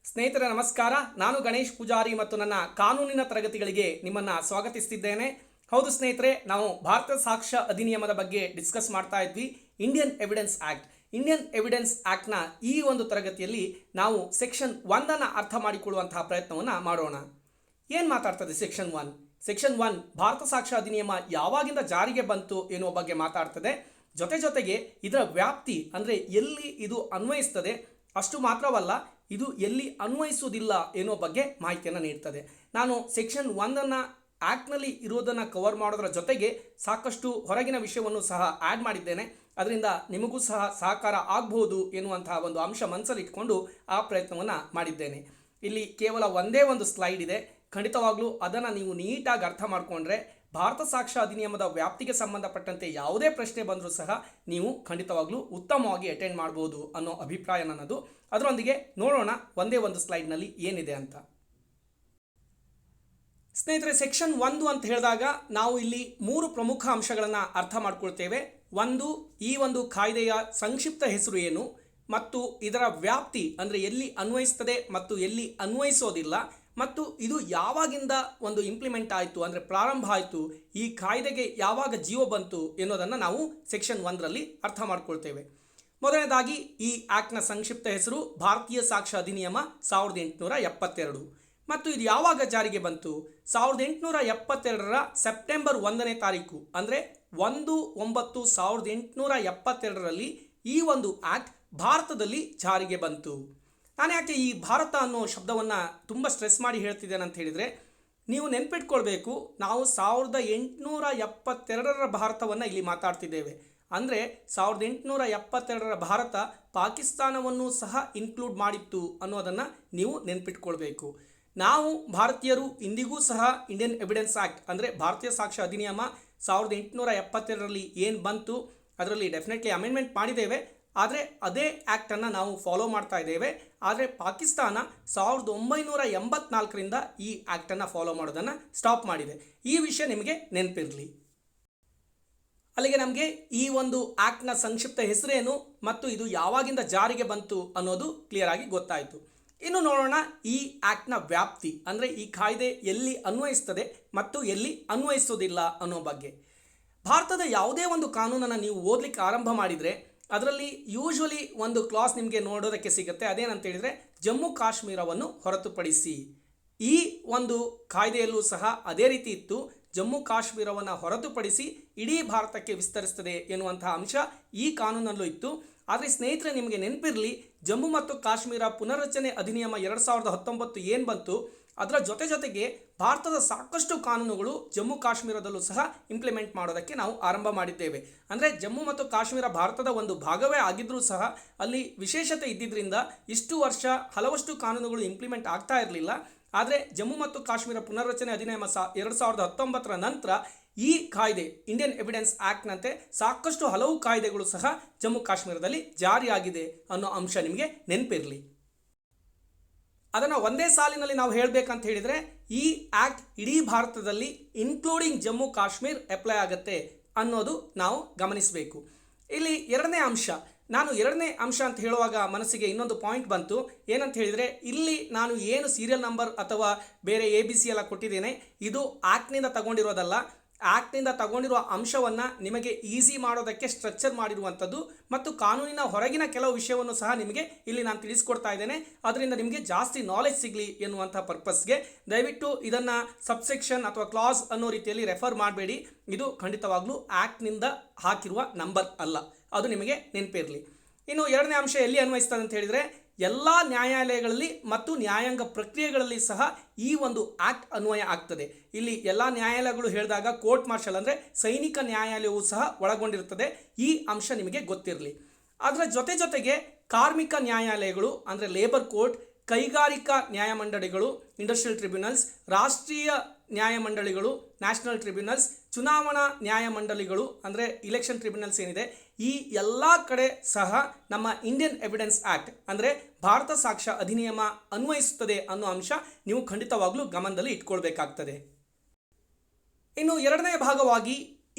ಸ್ನೇಹಿತರೆ ನಮಸ್ಕಾರ. ನಾನು ಗಣೇಶ್ ಪೂಜಾರಿ ಮತ್ತು ನನ್ನ ಕಾನೂನಿನ ತರಗತಿಗಳಿಗೆ ನಿಮ್ಮನ್ನು ಸ್ವಾಗತಿಸ್ತಿದ್ದೇನೆ. ಹೌದು ಸ್ನೇಹಿತರೆ, ನಾವು ಭಾರತ ಸಾಕ್ಷ್ಯ ಅಧಿನಿಯಮದ ಬಗ್ಗೆ ಡಿಸ್ಕಸ್ ಮಾಡ್ತಾ ಇದ್ವಿ. ಇಂಡಿಯನ್ ಎವಿಡೆನ್ಸ್ ಆಕ್ಟ್ನ ಈ ಒಂದು ತರಗತಿಯಲ್ಲಿ ನಾವು ಸೆಕ್ಷನ್ 1 ಅರ್ಥ ಮಾಡಿಕೊಳ್ಳುವಂತಹ ಪ್ರಯತ್ನವನ್ನು ಮಾಡೋಣ. ಏನು ಮಾತಾಡ್ತದೆ ಸೆಕ್ಷನ್ 1? ಸೆಕ್ಷನ್ 1 ಭಾರತ ಸಾಕ್ಷ್ಯ ಅಧಿನಿಯಮ ಯಾವಾಗಿಂದ ಜಾರಿಗೆ ಬಂತು ಎನ್ನುವ ಬಗ್ಗೆ ಮಾತಾಡ್ತದೆ. ಜೊತೆಗೆ ಇದರ ವ್ಯಾಪ್ತಿ ಅಂದರೆ ಎಲ್ಲಿ ಇದು ಅನ್ವಯಿಸ್ತದೆ, ಅಷ್ಟು ಮಾತ್ರವಲ್ಲ ಇದು ಎಲ್ಲಿ ಅನ್ವಯಿಸುವುದಿಲ್ಲ ಎನ್ನುವ ಬಗ್ಗೆ ಮಾಹಿತಿಯನ್ನು ನೀಡ್ತದೆ. ನಾನು ಸೆಕ್ಷನ್ 1 ಆ್ಯಕ್ಟ್ನಲ್ಲಿ ಇರೋದನ್ನು ಕವರ್ ಮಾಡೋದರ ಜೊತೆಗೆ ಸಾಕಷ್ಟು ಹೊರಗಿನ ವಿಷಯವನ್ನು ಸಹ ಆ್ಯಡ್ ಮಾಡಿದ್ದೇನೆ. ಅದರಿಂದ ನಿಮಗೂ ಸಹ ಸಹಕಾರ ಆಗಬಹುದು ಎನ್ನುವಂತಹ ಒಂದು ಅಂಶ ಮನಸ್ಸಲ್ಲಿ ಇಟ್ಕೊಂಡು ಆ ಪ್ರಯತ್ನವನ್ನು ಮಾಡಿದ್ದೇನೆ. ಇಲ್ಲಿ ಕೇವಲ ಒಂದೇ ಒಂದು ಸ್ಲೈಡ್ ಇದೆ. ಖಂಡಿತವಾಗ್ಲೂ ಅದನ್ನು ನೀವು ನೀಟಾಗಿ ಅರ್ಥ ಮಾಡಿಕೊಂಡ್ರೆ ಭಾರತ ಸಾಕ್ಷ್ಯ ಅಧಿನಿಯಮದ ವ್ಯಾಪ್ತಿಗೆ ಸಂಬಂಧಪಟ್ಟಂತೆ ಯಾವುದೇ ಪ್ರಶ್ನೆ ಬಂದರೂ ಸಹ ನೀವು ಖಂಡಿತವಾಗ್ಲೂ ಉತ್ತಮವಾಗಿ ಅಟೆಂಡ್ ಮಾಡ್ಬೋದು ಅನ್ನೋ ಅಭಿಪ್ರಾಯ ನನ್ನದು. ಅದರೊಂದಿಗೆ ನೋಡೋಣ ಒಂದೇ ಒಂದು ಸ್ಲೈಡ್ನಲ್ಲಿ ಏನಿದೆ ಅಂತ. ಸ್ನೇಹಿತರೆ, ಸೆಕ್ಷನ್ 1 ಅಂತ ಹೇಳಿದಾಗ ನಾವು ಇಲ್ಲಿ 3 ಪ್ರಮುಖ ಅಂಶಗಳನ್ನು ಅರ್ಥ ಮಾಡ್ಕೊಳ್ತೇವೆ. ಒಂದು, ಈ ಒಂದು ಕಾಯ್ದೆಯ ಸಂಕ್ಷಿಪ್ತ ಹೆಸರು ಏನು, ಮತ್ತು ಇದರ ವ್ಯಾಪ್ತಿ ಅಂದರೆ ಎಲ್ಲಿ ಅನ್ವಯಿಸ್ತದೆ ಮತ್ತು ಎಲ್ಲಿ ಅನ್ವಯಿಸೋದಿಲ್ಲ, ಮತ್ತು ಇದು ಯಾವಾಗಿಂದ ಒಂದು ಇಂಪ್ಲಿಮೆಂಟ್ ಆಯಿತು ಅಂದರೆ ಪ್ರಾರಂಭ ಆಯಿತು, ಈ ಕಾಯ್ದೆಗೆ ಯಾವಾಗ ಜೀವ ಬಂತು ಎನ್ನುವುದನ್ನು ನಾವು ಸೆಕ್ಷನ್ 1ರಲ್ಲಿ ಅರ್ಥ ಮಾಡ್ಕೊಳ್ತೇವೆ. ಮೊದಲನೇದಾಗಿ ಈ ಆ್ಯಕ್ಟ್ನ ಸಂಕ್ಷಿಪ್ತ ಹೆಸರು ಭಾರತೀಯ ಸಾಕ್ಷ್ಯ ಅಧಿನಿಯಮ 1872, ಮತ್ತು ಇದು ಯಾವಾಗ ಜಾರಿಗೆ ಬಂತು? 1872 ಸೆಪ್ಟೆಂಬರ್ 1ನೇ ತಾರೀಕು ಅಂದರೆ 1/9/1872 ಈ ಒಂದು ಆ್ಯಕ್ಟ್ ಭಾರತದಲ್ಲಿ ಜಾರಿಗೆ ಬಂತು. ನಾನು ಯಾಕೆ ಈ ಭಾರತ ಅನ್ನೋ ಶಬ್ದವನ್ನು ತುಂಬ ಸ್ಟ್ರೆಸ್ ಮಾಡಿ ಹೇಳ್ತಿದ್ದೇನೆ ಅಂತ ಹೇಳಿದರೆ, ನೀವು ನೆನ್ಪಿಟ್ಕೊಳ್ಬೇಕು, ನಾವು 1872 ಭಾರತವನ್ನು ಇಲ್ಲಿ ಮಾತಾಡ್ತಿದ್ದೇವೆ. ಅಂದರೆ 1872 ಭಾರತ ಪಾಕಿಸ್ತಾನವನ್ನು ಸಹ ಇನ್ಕ್ಲೂಡ್ ಮಾಡಿತ್ತು ಅನ್ನೋದನ್ನು ನೀವು ನೆನ್ಪಿಟ್ಕೊಳ್ಬೇಕು. ನಾವು ಭಾರತೀಯರು ಇಂದಿಗೂ ಸಹ ಇಂಡಿಯನ್ ಎವಿಡೆನ್ಸ್ ಆ್ಯಕ್ಟ್ ಅಂದರೆ ಭಾರತೀಯ ಸಾಕ್ಷ್ಯ ಅಧಿನಿಯಮ 1872 ಏನು ಬಂತು ಅದರಲ್ಲಿ ಡೆಫಿನೆಟ್ಲಿ ಅಮೆಂಡ್ಮೆಂಟ್ ಮಾಡಿದ್ದೇವೆ. ಆದರೆ ಅದೇ ಆ್ಯಕ್ಟನ್ನು ನಾವು ಫಾಲೋ ಮಾಡ್ತಾ ಇದ್ದೇವೆ. ಆದರೆ ಪಾಕಿಸ್ತಾನ 1984ರಿಂದ ಈ ಆ್ಯಕ್ಟನ್ನು ಫಾಲೋ ಮಾಡೋದನ್ನು ಸ್ಟಾಪ್ ಮಾಡಿದೆ. ಈ ವಿಷಯ ನಿಮಗೆ ನೆನಪಿರಲಿ. ಅಲ್ಲಿಗೆ ನಮಗೆ ಈ ಒಂದು ಆ್ಯಕ್ಟ್ನ ಸಂಕ್ಷಿಪ್ತ ಹೆಸರೇನು ಮತ್ತು ಇದು ಯಾವಾಗಿಂದ ಜಾರಿಗೆ ಬಂತು ಅನ್ನೋದು ಕ್ಲಿಯರ್ ಆಗಿ ಗೊತ್ತಾಯಿತು. ಇನ್ನು ನೋಡೋಣ ಈ ಆ್ಯಕ್ಟ್ನ ವ್ಯಾಪ್ತಿ ಅಂದರೆ ಈ ಕಾಯ್ದೆ ಎಲ್ಲಿ ಅನ್ವಯಿಸ್ತದೆ ಮತ್ತು ಎಲ್ಲಿ ಅನ್ವಯಿಸೋದಿಲ್ಲ ಅನ್ನೋ ಬಗ್ಗೆ. ಭಾರತದ ಯಾವುದೇ ಒಂದು ಕಾನೂನನ್ನು ನೀವು ಓದಲಿಕ್ಕೆ ಆರಂಭ ಮಾಡಿದರೆ ಅದರಲ್ಲಿ ಯೂಶ್ವಲಿ ಒಂದು ಕ್ಲಾಸ್ ನಿಮಗೆ ನೋಡೋದಕ್ಕೆ ಸಿಗುತ್ತೆ. ಅದೇನಂತ ಹೇಳಿದರೆ, ಜಮ್ಮು ಕಾಶ್ಮೀರವನ್ನು ಹೊರತುಪಡಿಸಿ. ಈ ಒಂದು ಕಾಯ್ದೆಯಲ್ಲೂ ಸಹ ಅದೇ ರೀತಿ ಇತ್ತು. ಜಮ್ಮು ಕಾಶ್ಮೀರವನ್ನು ಹೊರತುಪಡಿಸಿ ಇಡೀ ಭಾರತಕ್ಕೆ ವಿಸ್ತರಿಸ್ತದೆ ಎನ್ನುವಂತಹ ಅಂಶ ಈ ಕಾನೂನಲ್ಲೂ ಇತ್ತು. ಆದರೆ ಸ್ನೇಹಿತರೆ, ನಿಮಗೆ ನೆನಪಿರಲಿ, ಜಮ್ಮು ಮತ್ತು ಕಾಶ್ಮೀರ ಪುನರ್ರಚನೆ ಅಧಿನಿಯಮ 2019 ಏನು ಬಂತು, ಅದರ ಜೊತೆಗೆ ಭಾರತದ ಸಾಕಷ್ಟು ಕಾನೂನುಗಳು ಜಮ್ಮು ಕಾಶ್ಮೀರದಲ್ಲೂ ಸಹ ಇಂಪ್ಲಿಮೆಂಟ್ ಮಾಡೋದಕ್ಕೆ ನಾವು ಆರಂಭ ಮಾಡಿದ್ದೇವೆ. ಅಂದರೆ ಜಮ್ಮು ಮತ್ತು ಕಾಶ್ಮೀರ ಭಾರತದ ಒಂದು ಭಾಗವೇ ಆಗಿದ್ದರೂ ಸಹ ಅಲ್ಲಿ ವಿಶೇಷತೆ ಇದ್ದಿದ್ದರಿಂದ ಇಷ್ಟು ವರ್ಷ ಹಲವಷ್ಟು ಕಾನೂನುಗಳು ಇಂಪ್ಲಿಮೆಂಟ್ ಆಗ್ತಾ ಇರಲಿಲ್ಲ. ಆದರೆ ಜಮ್ಮು ಮತ್ತು ಕಾಶ್ಮೀರ ಪುನರ್ರಚನೆ ಅಧಿನಿಯಮ 2019 ನಂತರ ಈ ಕಾಯ್ದೆ ಇಂಡಿಯನ್ ಎವಿಡೆನ್ಸ್ ಆ್ಯಕ್ಟ್ನಂತೆ ಸಾಕಷ್ಟು ಹಲವು ಕಾಯ್ದೆಗಳು ಸಹ ಜಮ್ಮು ಕಾಶ್ಮೀರದಲ್ಲಿ ಜಾರಿಯಾಗಿದೆ ಅನ್ನೋ ಅಂಶ ನಿಮಗೆ ನೆನಪಿರಲಿ. ಅದನ್ನು ಒಂದೇ ಸಾಲಿನಲ್ಲಿ ನಾವು ಹೇಳಬೇಕಂತ ಹೇಳಿದರೆ, ಈ ಆ್ಯಕ್ಟ್ ಇಡೀ ಭಾರತದಲ್ಲಿ ಇನ್ಕ್ಲೂಡಿಂಗ್ ಜಮ್ಮು ಕಾಶ್ಮೀರ್ ಅಪ್ಲೈ ಆಗುತ್ತೆ ಅನ್ನೋದು ನಾವು ಗಮನಿಸಬೇಕು. ಇಲ್ಲಿ ಎರಡನೇ ಅಂಶ ಅಂತ ಹೇಳುವಾಗ ಮನಸ್ಸಿಗೆ ಇನ್ನೊಂದು ಪಾಯಿಂಟ್ ಬಂತು. ಏನಂತ ಹೇಳಿದರೆ, ಇಲ್ಲಿ ನಾನು ಏನು ಸೀರಿಯಲ್ ನಂಬರ್ ಅಥವಾ ಬೇರೆ ABC ಎಲ್ಲ ಕೊಟ್ಟಿದ್ದೇನೆ, ಇದು ಆ್ಯಕ್ಟ್ನಿಂದ ತಗೊಂಡಿರೋದಲ್ಲ. ಆ್ಯಕ್ಟ್ನಿಂದ ತಗೊಂಡಿರುವ ಅಂಶವನ್ನು ನಿಮಗೆ ಈಸಿ ಮಾಡೋದಕ್ಕೆ ಸ್ಟ್ರಕ್ಚರ್ ಮಾಡಿರುವಂಥದ್ದು ಮತ್ತು ಕಾನೂನಿನ ಹೊರಗಿನ ಕೆಲವು ವಿಷಯವನ್ನು ಸಹ ನಿಮಗೆ ಇಲ್ಲಿ ನಾನು ತಿಳಿಸ್ಕೊಡ್ತಾ ಇದ್ದೇನೆ. ಅದರಿಂದ ನಿಮಗೆ ಜಾಸ್ತಿ ನಾಲೆಜ್ ಸಿಗಲಿ ಎನ್ನುವಂಥ ಪರ್ಪಸ್ಗೆ ದಯವಿಟ್ಟು ಇದನ್ನು ಸಬ್ಸೆಕ್ಷನ್ ಅಥವಾ ಕ್ಲಾಸ್ ಅನ್ನೋ ರೀತಿಯಲ್ಲಿ ರೆಫರ್ ಮಾಡಬೇಡಿ. ಇದು ಖಂಡಿತವಾಗ್ಲೂ ಆ್ಯಕ್ಟ್ನಿಂದ ಹಾಕಿರುವ ನಂಬರ್ ಅಲ್ಲ, ಅದು ನಿಮಗೆ ನೆನಪಿರಲಿ. ಇನ್ನು ಎರಡನೇ ಅಂಶ ಎಲ್ಲಿ ಅನ್ವಯಿಸ್ತದೆ ಅಂತ ಹೇಳಿದರೆ, ಎಲ್ಲ ನ್ಯಾಯಾಲಯಗಳಲ್ಲಿ ಮತ್ತು ನ್ಯಾಯಾಂಗ ಪ್ರಕ್ರಿಯೆಗಳಲ್ಲಿ ಸಹ ಈ ಒಂದು ಆ್ಯಕ್ಟ್ ಅನ್ವಯ ಆಗ್ತದೆ. ಇಲ್ಲಿ ಎಲ್ಲ ನ್ಯಾಯಾಲಯಗಳು ಹೇಳಿದಾಗ ಕೋರ್ಟ್ ಮಾರ್ಷಲ್ ಅಂದರೆ ಸೈನಿಕ ನ್ಯಾಯಾಲಯವೂ ಸಹ ಒಳಗೊಂಡಿರುತ್ತದೆ. ಈ ಅಂಶ ನಿಮಗೆ ಗೊತ್ತಿರಲಿ. ಅದರ ಜೊತೆಗೆ ಕಾರ್ಮಿಕ ನ್ಯಾಯಾಲಯಗಳು ಅಂದರೆ ಲೇಬರ್ ಕೋರ್ಟ್, ಕೈಗಾರಿಕಾ ನ್ಯಾಯಮಂಡಳಿಗಳು ಇಂಡಸ್ಟ್ರಿಯಲ್ ಟ್ರಿಬ್ಯುನಲ್ಸ್, ರಾಷ್ಟ್ರೀಯ ನ್ಯಾಯಮಂಡಳಿಗಳು ನ್ಯಾಷನಲ್ ಟ್ರಿಬ್ಯುನಲ್ಸ್, ಚುನಾವಣಾ ನ್ಯಾಯಮಂಡಳಿಗಳು ಅಂದರೆ ಇಲೆಕ್ಷನ್ ಟ್ರಿಬ್ಯುನಲ್ಸ್ ಏನಿದೆ, ಈ ಎಲ್ಲ ಕಡೆ ಸಹ ನಮ್ಮ ಇಂಡಿಯನ್ ಎವಿಡೆನ್ಸ್ ಆ್ಯಕ್ಟ್ ಅಂದರೆ ಭಾರತ ಸಾಕ್ಷ್ಯ ಅಧಿನಿಯಮ ಅನ್ವಯಿಸುತ್ತದೆ ಅನ್ನೋ ಅಂಶ ನೀವು ಖಂಡಿತವಾಗ್ಲೂ ಗಮನದಲ್ಲಿ ಇಟ್ಕೊಳ್ಬೇಕಾಗ್ತದೆ. ಇನ್ನು ಎರಡನೇ ಭಾಗವಾಗಿ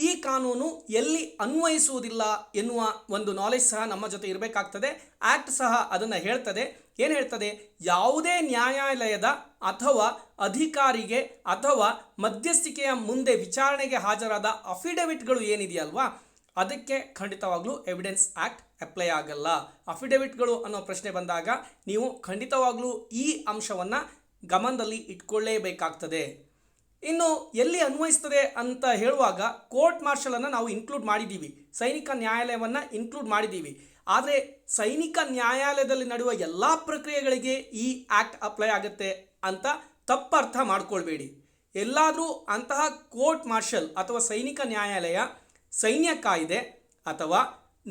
ಈ ಕಾನೂನು ಎಲ್ಲಿ ಅನ್ವಯಿಸುವುದಿಲ್ಲ ಎನ್ನುವ ಒಂದು ನಾಲೆಜ್ ಸಹ ನಮ್ಮ ಜೊತೆ ಇರಬೇಕಾಗ್ತದೆ. ಆ್ಯಕ್ಟ್ ಸಹ ಅದನ್ನು ಹೇಳ್ತದೆ. ಏನು ಹೇಳ್ತದೆ, ಯಾವುದೇ ನ್ಯಾಯಾಲಯದ ಅಥವಾ ಅಧಿಕಾರಿಗೆ ಅಥವಾ ಮಧ್ಯಸ್ಥಿಕೆಯ ಮುಂದೆ ವಿಚಾರಣೆಗೆ ಹಾಜರಾದ ಅಫಿಡವಿಟ್ಗಳು ಏನಿದೆಯಲ್ವಾ ಅದಕ್ಕೆ ಖಂಡಿತವಾಗ್ಲೂ ಎವಿಡೆನ್ಸ್ ಆ್ಯಕ್ಟ್ ಅಪ್ಲೈ ಆಗಲ್ಲ. ಅಫಿಡವಿಟ್ಗಳು ಅನ್ನೋ ಪ್ರಶ್ನೆ ಬಂದಾಗ ನೀವು ಖಂಡಿತವಾಗ್ಲೂ ಈ ಅಂಶವನ್ನು ಗಮನದಲ್ಲಿ ಇಟ್ಕೊಳ್ಳೇಬೇಕಾಗ್ತದೆ. ಇನ್ನು ಎಲ್ಲಿ ಅನ್ವಯಿಸ್ತದೆ ಅಂತ ಹೇಳುವಾಗ ಕೋರ್ಟ್ ಮಾರ್ಷಲನ್ನು ನಾವು ಇನ್ಕ್ಲೂಡ್ ಮಾಡಿದ್ದೀವಿ, ಸೈನಿಕ ನ್ಯಾಯಾಲಯವನ್ನು ಇನ್ಕ್ಲೂಡ್ ಮಾಡಿದ್ದೀವಿ. ಆದರೆ ಸೈನಿಕ ನ್ಯಾಯಾಲಯದಲ್ಲಿ ನಡೆಯುವ ಎಲ್ಲ ಪ್ರಕ್ರಿಯೆಗಳಿಗೆ ಈ ಆ್ಯಕ್ಟ್ ಅಪ್ಲೈ ಆಗುತ್ತೆ ಅಂತ ತಪ್ಪರ್ಥ ಮಾಡ್ಕೊಳ್ಬೇಡಿ. ಎಲ್ಲಾದರೂ ಅಂತಹ ಕೋರ್ಟ್ ಮಾರ್ಷಲ್ ಅಥವಾ ಸೈನಿಕ ನ್ಯಾಯಾಲಯ ಸೈನ್ಯ ಕಾಯ್ದೆ ಅಥವಾ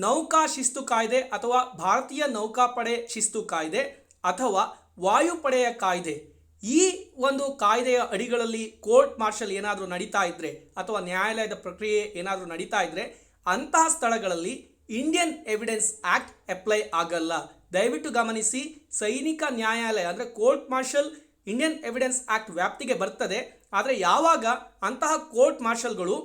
ನೌಕಾ ಶಿಸ್ತು ಕಾಯ್ದೆ ಅಥವಾ ಭಾರತೀಯ ನೌಕಾಪಡೆ ಶಿಸ್ತು ಕಾಯ್ದೆ ಅಥವಾ ವಾಯುಪಡೆಯ ಕಾಯ್ದೆ, ಈ ಒಂದು ಕಾಯ್ದೆಯ ಅಡಿಗಳಲ್ಲಿ ಕೋರ್ಟ್ ಮಾರ್ಷಲ್ ಏನಾದರೂ ನಡೀತಾ ಇದ್ದರೆ ಅಥವಾ ನ್ಯಾಯಾಲಯದ ಪ್ರಕ್ರಿಯೆ ಏನಾದರೂ ನಡೀತಾ ಇದ್ದರೆ ಅಂತಹ ಸ್ಥಳಗಳಲ್ಲಿ ಇಂಡಿಯನ್ ಎವಿಡೆನ್ಸ್ ಆ್ಯಕ್ಟ್ ಅಪ್ಲೈ ಆಗಲ್ಲ. ದಯವಿಟ್ಟು ಗಮನಿಸಿ, ಸೈನಿಕ ನ್ಯಾಯಾಲಯ ಅಂದರೆ court martial Indian evidence act ವ್ಯಾಪ್ತಿಗೆ ಬರ್ತದೆ. ಆದರೆ ಯಾವಾಗ ಅಂತಹ ಕೋರ್ಟ್ ಮಾರ್ಷಲ್ಗಳು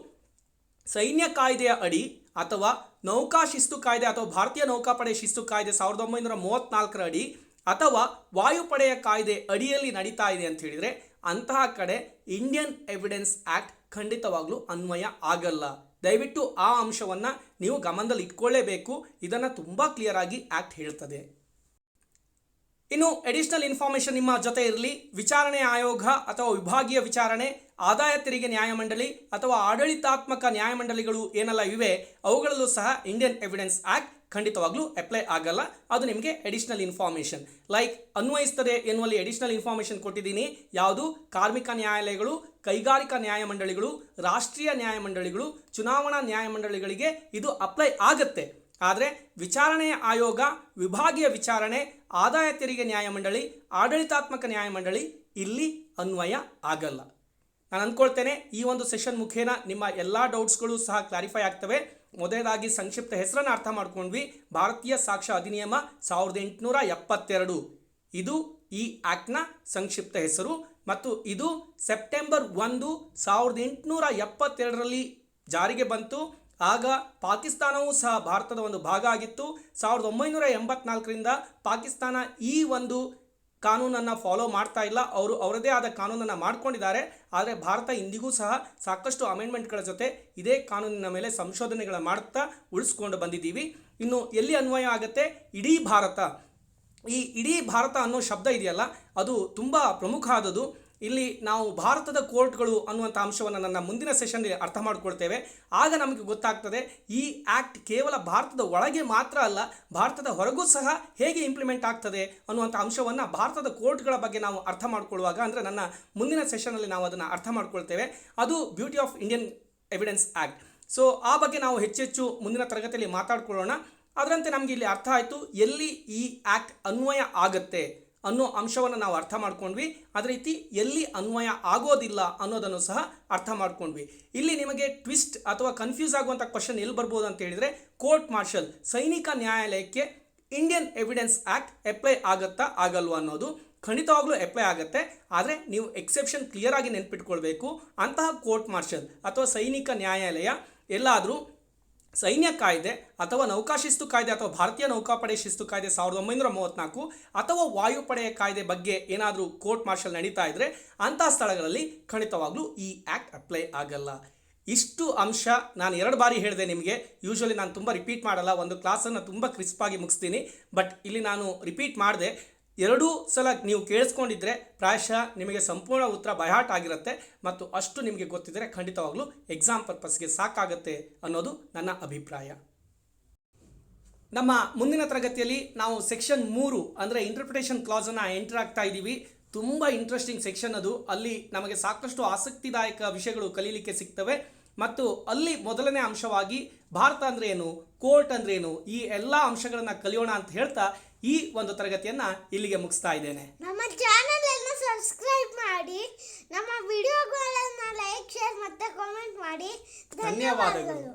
ಸೈನ್ಯ ಕಾಯ್ದೆಯ ಅಡಿ ಅಥವಾ ನೌಕಾ ಶಿಸ್ತು ಕಾಯ್ದೆ ಅಥವಾ ಭಾರತೀಯ ನೌಕಾಪಡೆ ಶಿಸ್ತು ಕಾಯ್ದೆ 1934ರ ಅಡಿ ಅಥವಾ ವಾಯುಪಡೆಯ ಕಾಯ್ದೆ ಅಡಿಯಲ್ಲಿ ನಡೀತಾ ಇದೆ ಅಂತ ಹೇಳಿದರೆ ಅಂತಹ ಕಡೆ ಇಂಡಿಯನ್ ಎವಿಡೆನ್ಸ್ ಆ್ಯಕ್ಟ್ ಖಂಡಿತವಾಗ್ಲೂ ಅನ್ವಯ ಆಗಲ್ಲ. ದಯವಿಟ್ಟು ಆ ಅಂಶವನ್ನು ನೀವು ಗಮನದಲ್ಲಿ ಇಟ್ಕೊಳ್ಳೇಬೇಕು. ಇದನ್ನು ತುಂಬ ಕ್ಲಿಯರ್ ಆಗಿ ಆ್ಯಕ್ಟ್ ಹೇಳ್ತದೆ. ಇನ್ನು ಅಡಿಷನಲ್ ಇನ್ಫಾರ್ಮೇಷನ್ ನಿಮ್ಮ ಜೊತೆ ಇರಲಿ. ವಿಚಾರಣೆ ಆಯೋಗ ಅಥವಾ ವಿಭಾಗೀಯ ವಿಚಾರಣೆ, ಆದಾಯ ತೆರಿಗೆ ನ್ಯಾಯಮಂಡಳಿ ಅಥವಾ ಆಡಳಿತಾತ್ಮಕ ನ್ಯಾಯಮಂಡಳಿಗಳು ಏನೆಲ್ಲ ಇವೆ ಅವುಗಳಲ್ಲೂ ಸಹ ಇಂಡಿಯನ್ ಎವಿಡೆನ್ಸ್ ಆ್ಯಕ್ಟ್ ಖಂಡಿತವಾಗ್ಲೂ ಅಪ್ಲೈ ಆಗಲ್ಲ. ಅದು ನಿಮಗೆ ಅಡಿಷನಲ್ ಇನ್ಫಾರ್ಮೇಷನ್ ಲೈಕ್ ಅನ್ವಯಿಸ್ತದೆ ಎನ್ನುವಲ್ಲಿ ಅಡಿಷನಲ್ ಇನ್ಫಾರ್ಮೇಷನ್ ಕೊಟ್ಟಿದ್ದೀನಿ. ಯಾವುದು? ಕಾರ್ಮಿಕ ನ್ಯಾಯಾಲಯಗಳು, ಕೈಗಾರಿಕಾ ನ್ಯಾಯಮಂಡಳಿಗಳು, ರಾಷ್ಟ್ರೀಯ ನ್ಯಾಯಮಂಡಳಿಗಳು, ಚುನಾವಣಾ ನ್ಯಾಯಮಂಡಳಿಗಳಿಗೆ ಇದು ಅಪ್ಲೈ ಆಗುತ್ತೆ. ಆದರೆ ವಿಚಾರಣೆಯ ಆಯೋಗ, ವಿಭಾಗೀಯ ವಿಚಾರಣೆ, ಆದಾಯ ತೆರಿಗೆ ನ್ಯಾಯಮಂಡಳಿ, ಆಡಳಿತಾತ್ಮಕ ನ್ಯಾಯಮಂಡಳಿ ಇಲ್ಲಿ ಅನ್ವಯ ಆಗಲ್ಲ. ನಾನು ಅಂದ್ಕೊಳ್ತೇನೆ ಈ ಒಂದು ಸೆಷನ್ ಮುಖೇನ ನಿಮ್ಮ ಎಲ್ಲ ಡೌಟ್ಸ್ಗಳು ಸಹ ಕ್ಲಾರಿಫೈ ಆಗ್ತವೆ. ಮೊದಲನೇದಾಗಿ ಸಂಕ್ಷಿಪ್ತ ಹೆಸರನ್ನು ಅರ್ಥ ಮಾಡ್ಕೊಂಡ್ವಿ. ಭಾರತೀಯ ಸಾಕ್ಷ್ಯ ಅಧಿನಿಯಮ 1872 ಇದು ಈ ಆ್ಯಕ್ಟ್ನ ಸಂಕ್ಷಿಪ್ತ ಹೆಸರು ಮತ್ತು ಇದು ಸೆಪ್ಟೆಂಬರ್ 1, 1872ರಲ್ಲಿ ಜಾರಿಗೆ ಬಂತು. ಆಗ ಪಾಕಿಸ್ತಾನವೂ ಸಹ ಭಾರತದ ಒಂದು ಭಾಗ ಆಗಿತ್ತು. 1984ರಿಂದ ಪಾಕಿಸ್ತಾನ ಈ ಒಂದು ಕಾನೂನನ್ನು ಫಾಲೋ ಮಾಡ್ತಾ ಇಲ್ಲ, ಅವರು ಅವರದೇ ಆದ ಕಾನೂನನ್ನು ಮಾಡ್ಕೊಂಡಿದ್ದಾರೆ. ಆದರೆ ಭಾರತ ಇಂದಿಗೂ ಸಹ ಸಾಕಷ್ಟು ಅಮೆಂಡ್ಮೆಂಟ್ಗಳ ಜೊತೆ ಇದೇ ಕಾನೂನಿನ ಮೇಲೆ ಸಂಶೋಧನೆಗಳ ಮಾಡ್ತಾ ಉಳಿಸ್ಕೊಂಡು ಬಂದಿದ್ದೀವಿ. ಇನ್ನು ಎಲ್ಲಿ ಅನ್ವಯ ಆಗುತ್ತೆ? ಇಡೀ ಭಾರತ. ಈ ಇಡೀ ಭಾರತ ಅನ್ನೋ ಶಬ್ದ ಇದೆಯಲ್ಲ ಅದು ತುಂಬ ಪ್ರಮುಖ ಆದದ್ದು. ಇಲ್ಲಿ ನಾವು ಭಾರತದ ಕೋರ್ಟ್ಗಳು ಅನ್ನುವಂಥ ಅಂಶವನ್ನು ನನ್ನ ಮುಂದಿನ ಸೆಷನ್ಗೆ ಅರ್ಥ ಮಾಡ್ಕೊಳ್ತೇವೆ. ಆಗ ನಮಗೆ ಗೊತ್ತಾಗ್ತದೆ ಈ ಆ್ಯಕ್ಟ್ ಕೇವಲ ಭಾರತದ ಒಳಗೆ ಮಾತ್ರ ಅಲ್ಲ, ಭಾರತದ ಹೊರಗೂ ಸಹ ಹೇಗೆ ಇಂಪ್ಲಿಮೆಂಟ್ ಆಗ್ತದೆ ಅನ್ನುವಂಥ ಅಂಶವನ್ನು ಭಾರತದ ಕೋರ್ಟ್ಗಳ ಬಗ್ಗೆ ನಾವು ಅರ್ಥ ಮಾಡ್ಕೊಳ್ಳುವಾಗ, ಅಂದರೆ ನನ್ನ ಮುಂದಿನ ಸೆಷನಲ್ಲಿ ನಾವು ಅದನ್ನು ಅರ್ಥ ಮಾಡ್ಕೊಳ್ತೇವೆ. ಅದು beauty of Indian evidence act. So ಆ ಬಗ್ಗೆ ನಾವು ಹೆಚ್ಚೆಚ್ಚು ಮುಂದಿನ ತರಗತಿಯಲ್ಲಿ ಮಾತಾಡ್ಕೊಳ್ಳೋಣ. ಅದರಂತೆ ನಮಗೆ ಇಲ್ಲಿ ಅರ್ಥ ಆಯಿತು ಎಲ್ಲಿ ಈ ಆ್ಯಕ್ಟ್ ಅನ್ವಯ ಆಗುತ್ತೆ ಅನ್ನೋ ಅಂಶವನ್ನು ನಾವು ಅರ್ಥ ಮಾಡ್ಕೊಂಡ್ವಿ. ಅದೇ ರೀತಿ ಎಲ್ಲಿ ಅನ್ವಯ ಆಗೋದಿಲ್ಲ ಅನ್ನೋದನ್ನು ಸಹ ಅರ್ಥ ಮಾಡ್ಕೊಂಡ್ವಿ. ಇಲ್ಲಿ ನಿಮಗೆ ಟ್ವಿಸ್ಟ್ ಅಥವಾ ಕನ್ಫ್ಯೂಸ್ ಆಗುವಂಥ ಕ್ವಶನ್ ಎಲ್ಲಿ ಬರ್ಬೋದು ಅಂತ ಹೇಳಿದರೆ, ಕೋರ್ಟ್ ಮಾರ್ಷಲ್ ಸೈನಿಕ ನ್ಯಾಯಾಲಯಕ್ಕೆ ಇಂಡಿಯನ್ ಎವಿಡೆನ್ಸ್ ಆ್ಯಕ್ಟ್ ಅಪ್ಲೈ ಆಗುತ್ತಾ ಆಗಲ್ವಾ ಅನ್ನೋದು. ಖಂಡಿತವಾಗ್ಲೂ ಅಪ್ಲೈ ಆಗುತ್ತೆ. ಆದರೆ ನೀವು ಎಕ್ಸೆಪ್ಷನ್ ಕ್ಲಿಯರ್ ಆಗಿ ನೆನ್ಪಿಟ್ಕೊಳ್ಬೇಕು. ಅಂತಹ ಕೋರ್ಟ್ ಮಾರ್ಷಲ್ ಅಥವಾ ಸೈನಿಕ ನ್ಯಾಯಾಲಯ ಎಲ್ಲಾದರೂ ಸೈನ್ಯ ಕಾಯ್ದೆ ಅಥವಾ ನೌಕಾ ಶಿಸ್ತು ಕಾಯ್ದೆ ಅಥವಾ ಭಾರತೀಯ ನೌಕಾಪಡೆ ಶಿಸ್ತು ಕಾಯ್ದೆ 1934 ಅಥವಾ ವಾಯುಪಡೆಯ ಕಾಯ್ದೆ ಬಗ್ಗೆ ಏನಾದರೂ ಕೋರ್ಟ್ ಮಾರ್ಷಲ್ ನಡೀತಾ ಇದ್ದರೆ ಅಂತಹ ಸ್ಥಳಗಳಲ್ಲಿ ಖಂಡಿತವಾಗ್ಲೂ ಈ ಆ್ಯಕ್ಟ್ ಅಪ್ಲೈ ಆಗಲ್ಲ. ಇಷ್ಟು ಅಂಶ ನಾನು 2 ಬಾರಿ ಹೇಳಿದೆ ನಿಮಗೆ. ಯೂಶ್ವಲಿ ನಾನು ತುಂಬ ರಿಪೀಟ್ ಮಾಡಲ್ಲ, ಒಂದು ಕ್ಲಾಸನ್ನು ತುಂಬ ಕ್ರಿಸ್ಪಾಗಿ ಮುಗಿಸ್ತೀನಿ. ಬಟ್ ಇಲ್ಲಿ ನಾನು ರಿಪೀಟ್ ಮಾಡಿದೆ. 2 ಸಲ ನೀವು ಕೇಳಿಸ್ಕೊಂಡಿದ್ರೆ ಪ್ರಾಯಶಃ ನಿಮಗೆ ಸಂಪೂರ್ಣ ಉತ್ತರ ಬೈಹಾರ್ಟ್ ಆಗಿರುತ್ತೆ ಮತ್ತು ಅಷ್ಟು ನಿಮಗೆ ಗೊತ್ತಿದ್ದರೆ ಖಂಡಿತವಾಗ್ಲೂ ಎಕ್ಸಾಮ್ ಪರ್ಪಸ್ಗೆ ಸಾಕಾಗುತ್ತೆ ಅನ್ನೋದು ನನ್ನ ಅಭಿಪ್ರಾಯ. ನಮ್ಮ ಮುಂದಿನ ತರಗತಿಯಲ್ಲಿ ನಾವು ಸೆಕ್ಷನ್ 3 ಅಂದರೆ ಇಂಟರ್ಪ್ರಿಟೇಷನ್ ಕ್ಲಾಸನ್ನು ಎಂಟರ್ ಆಗ್ತಾ ಇದ್ದೀವಿ. ತುಂಬ ಇಂಟ್ರೆಸ್ಟಿಂಗ್ ಸೆಕ್ಷನ್ ಅದು. ಅಲ್ಲಿ ನಮಗೆ ಸಾಕಷ್ಟು ಆಸಕ್ತಿದಾಯಕ ವಿಷಯಗಳು ಕಲೀಲಿಕ್ಕೆ ಸಿಗ್ತವೆ ಮತ್ತು ಅಲ್ಲಿ ಮೊದಲನೇ ಅಂಶವಾಗಿ ಭಾರತ ಅಂದರೆ ಏನು, ಕೋರ್ಟ್ ಅಂದರೆ ಏನು, ಈ ಎಲ್ಲ ಅಂಶಗಳನ್ನು ಕಲಿಯೋಣ ಅಂತ ಹೇಳ್ತಾ ಈ ಒಂದು ತರಗತಿಯನ್ನು ಇಲ್ಲಿಗೆ ಮುಗಿಸ್ತಾ ಇದ್ದೇನೆ. ನಮ್ಮ ಚಾನೆಲ್ ಅನ್ನು ಸಬ್ಸ್ಕ್ರೈಬ್ ಮಾಡಿ, ನಮ್ಮ ವಿಡಿಯೋಗಳನ್ನು ಲೈಕ್, ಶೇರ್ ಮತ್ತು ಕಾಮೆಂಟ್ ಮಾಡಿ. ಧನ್ಯವಾದಗಳು.